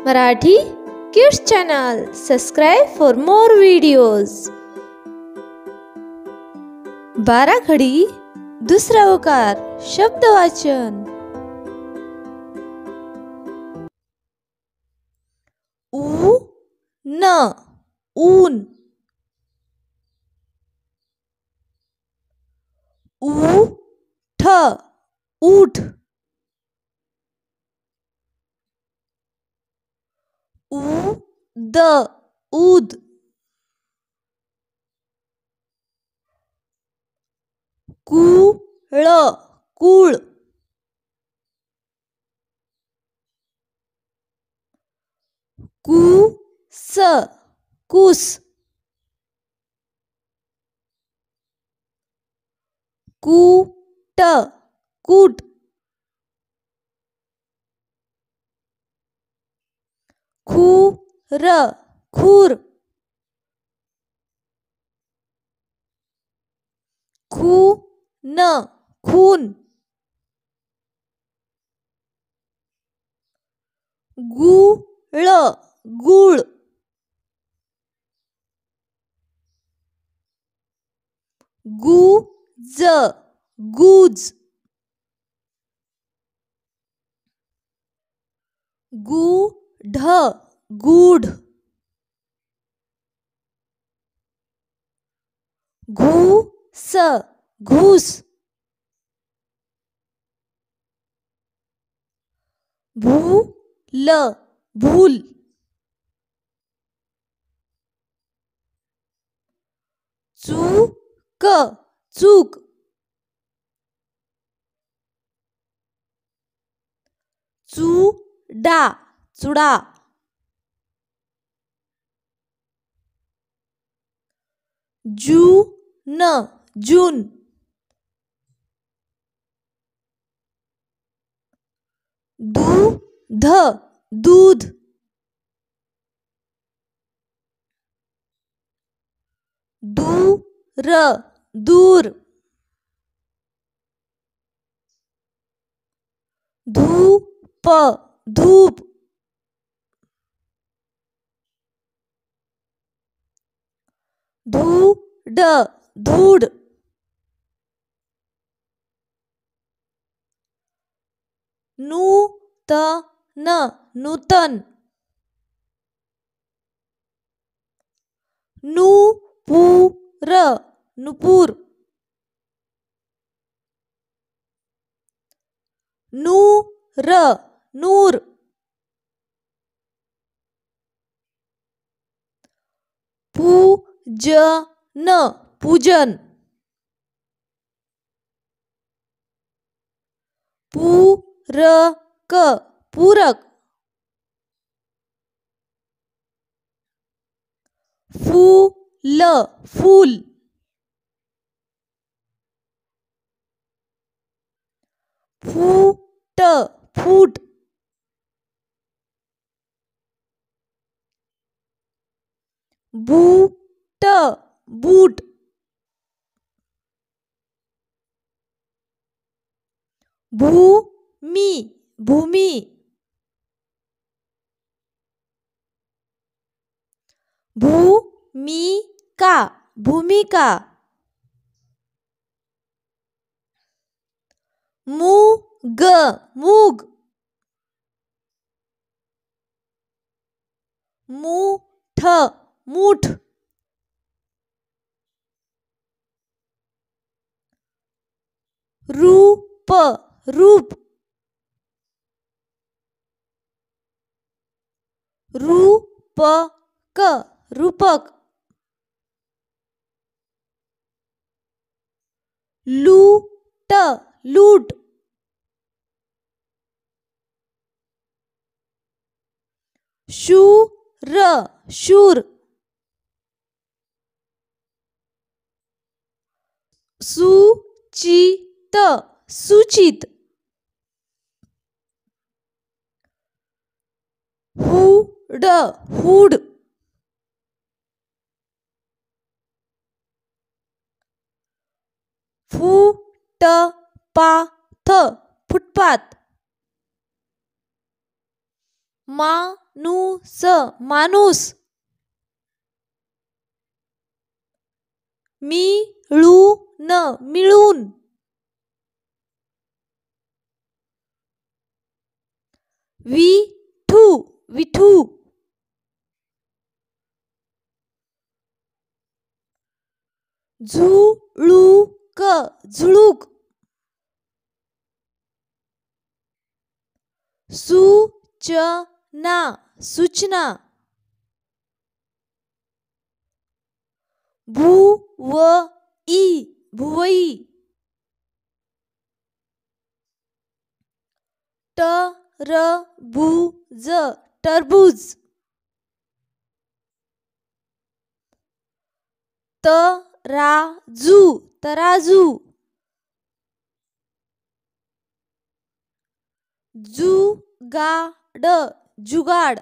Marathi kids channel subscribe for more videos. बाराखडी दुसरा ओकार शब्द वाचन। ऊन ऊन, ऊठ ऊठ, ऊद ऊद, कूळ कूळ, कूस कूस, कूट कूट, खूर खूर, खून खून, गूळ गूळ, गूज गूज, गूढ गूढ, घूस घूस, भूल भूल, चूक चूक, चुडा चुडा, जून जून, दूध दूध, दूर दूर, धूप धूप, धूड धूड, नूतन नूतन, नूपुर नुपूर, नूर नूर, पूजन पूजन, पूरक पूरक, फूल फूल, फूट फूट, बूट बूट, भूमी भूमी, भूमिका भूमिका, मूग मूग, मूठ मूठ, रूप रूप, रूपक रूपक, लूट लूट, शूर शूर, सूचित सूचित, हुड हुड, फुटपाथ फुटपाथ, माणूस माणूस. मिळून. विठू. झुळूक. सूचना. भुवई. टरबूज. तराजू. जुगाड.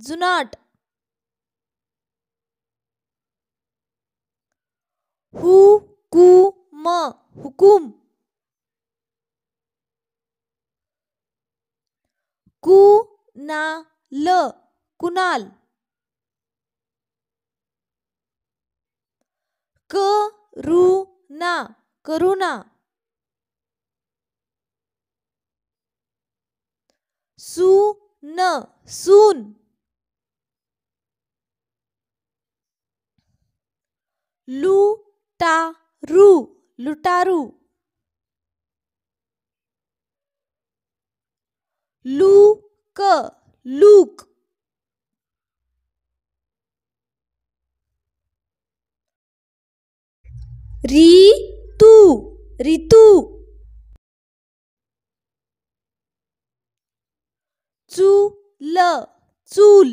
जुनाट. हुकूम. कुणाल. करुणा. सून. लुटारू. लूक. ऋतू. चूल.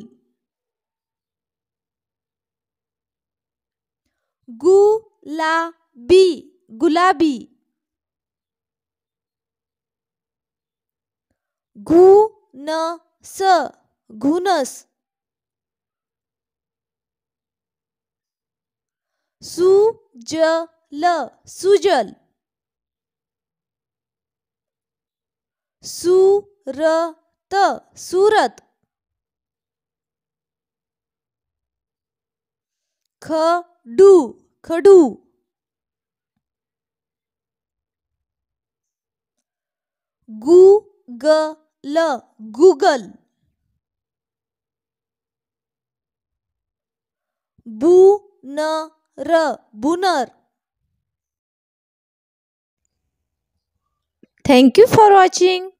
गुलाबी. घुनस. सुजल. सूरत. खडू. Google. बुनर. Thank you for watching.